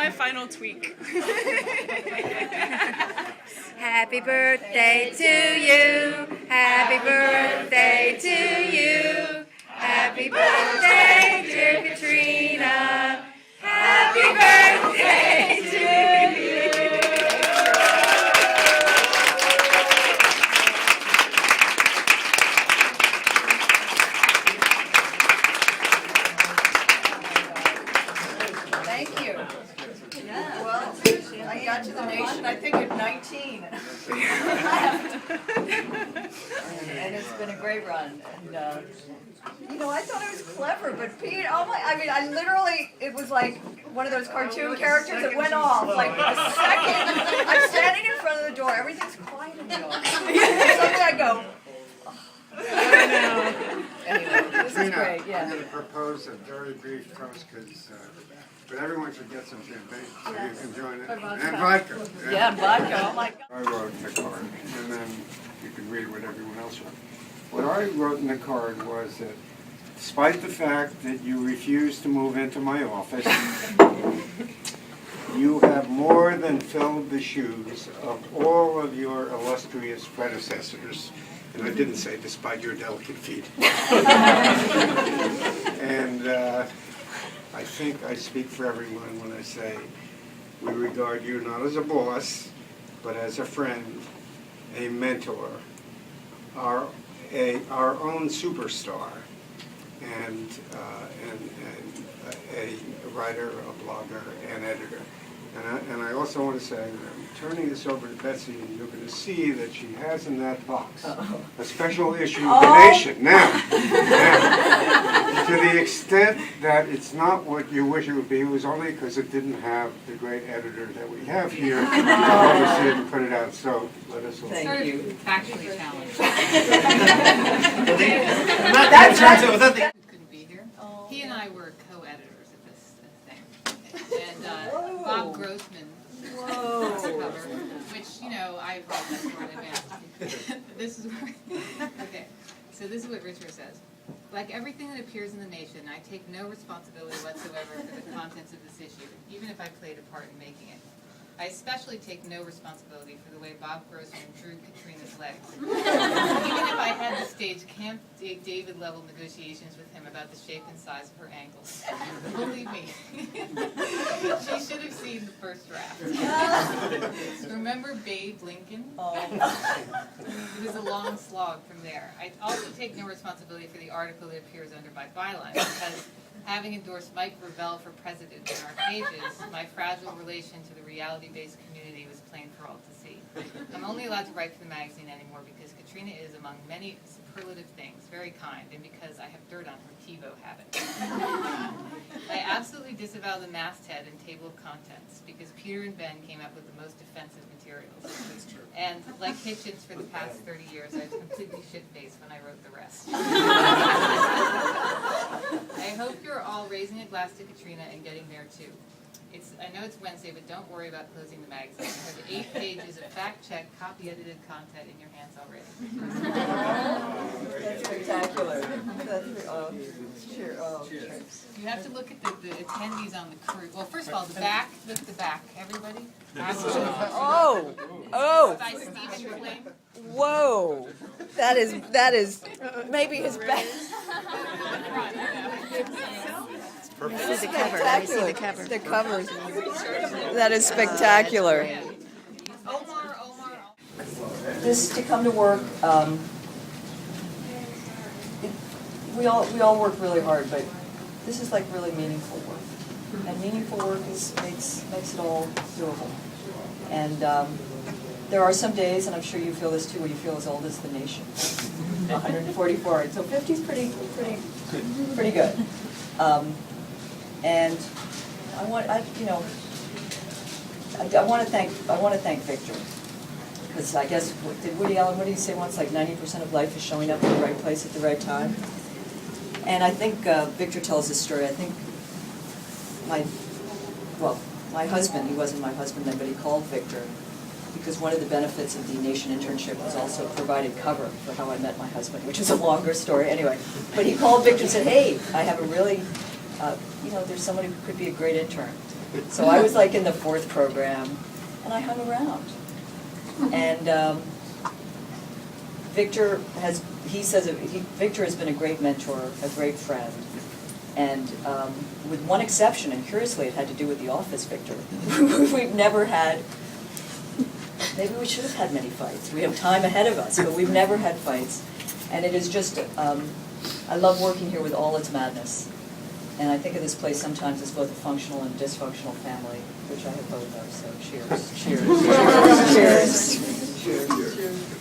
my final tweak. Happy birthday to you. Happy birthday to you. Happy birthday, dear Katrina. Happy birthday to you. Thank you. Yeah. Well, I got to the nation, I think, at 19. And it's been a great run. And, I thought it was clever, but Pete, I literally, it was like one of those cartoon characters that went off. Like, the second I'm standing in front of the door, everything's quiet in the office. Suddenly I go, Anyway, this is great, yeah. I'm going to propose a very brief toast but everyone should get some champagne so you can join it. And vodka. Yeah, vodka, oh my God. I wrote in the card, and then you can read what everyone else wrote. What I wrote in the card was that despite the fact that you refused to move into my office, you have more than filled the shoes of all of your illustrious predecessors. And I didn't say despite your delicate feet. And I think I speak for everyone when I say we regard you not as a boss, but as a friend, a mentor, our own superstar, and a writer, a blogger, an editor. And I also want to say that I'm turning this over to Betsy, and you're going to see that she has in that box a special issue of the Nation. Now, to the extent that it's not what you wish it would be, it was only because it didn't have the great editor that we have here to oversee it and put it out. So let us all. Thank you. Factually challenged. Couldn't be here. He and I were co-editors of this thing, and Bob Grossman was the cover, which I apologize for in advance. This is where, okay. So this is what Richard says. Like everything that appears in the Nation, I take no responsibility whatsoever for the contents of this issue, even if I played a part in making it. I especially take no responsibility for the way Bob Grossman drew Katrina's legs. Even if I had to stage Camp David-level negotiations with him about the shape and size of her ankles. Believe me, she should have seen the first draft. Remember Babe Lincoln? It was a long slog from there. I also take no responsibility for the article that appears under my byline, because having endorsed Mike Gravel for president in our pages, my fragile relation to the reality-based community was plain for all to see. I'm only allowed to write for the magazine anymore because Katrina is, among many superlative things, very kind, and because I have dirt on her TiVo habit. I absolutely disavow the masthead and table of contents because Peter and Ben came up with the most offensive materials. That's true. And like Hitchens for the past 30 years, I was completely shit-faced when I wrote the rest. I hope you're all raising a glass to Katrina and getting there too. I know it's Wednesday, but don't worry about closing the magazine. You have 8 pages of fact-checked, copy-edited content in your hands already. That's spectacular. Cheers. You have to look at the attendees on the crew. Well, first of all, the back. Look at the back, everybody. Oh. By Stephen Flame. Whoa. That is maybe his best. Let me see the cover. Let me see the cover. The covers. That is spectacular. Omar. This to come to work. We all work really hard, but this is like really meaningful work. And meaningful work makes it all doable. And there are some days, and I'm sure you feel this too, when you feel as old as the Nation. 144. So 50 is pretty good. And I want to thank Victor, because I guess did Woody Allen, what did he say once? Like 90% of life is showing up in the right place at the right time. And I think Victor tells this story. I think my husband, he wasn't my husband then, but he called Victor because one of the benefits of the Nation internship was also provided cover for how I met my husband, which is a longer story anyway. But he called Victor and said, hey, I have a really, there's somebody who could be a great intern. So I was like in the 4th program, and I hung around. And Victor has, he says, Victor has been a great mentor, a great friend. And with one exception, and curiously it had to do with the office, Victor, we've never had, maybe we should have had many fights. We have time ahead of us, but we've never had fights. And it is just, I love working here with all its madness. And I think of this place sometimes as both a functional and dysfunctional family, which I have both of, so cheers. Cheers. Cheers. Cheers. Cheers.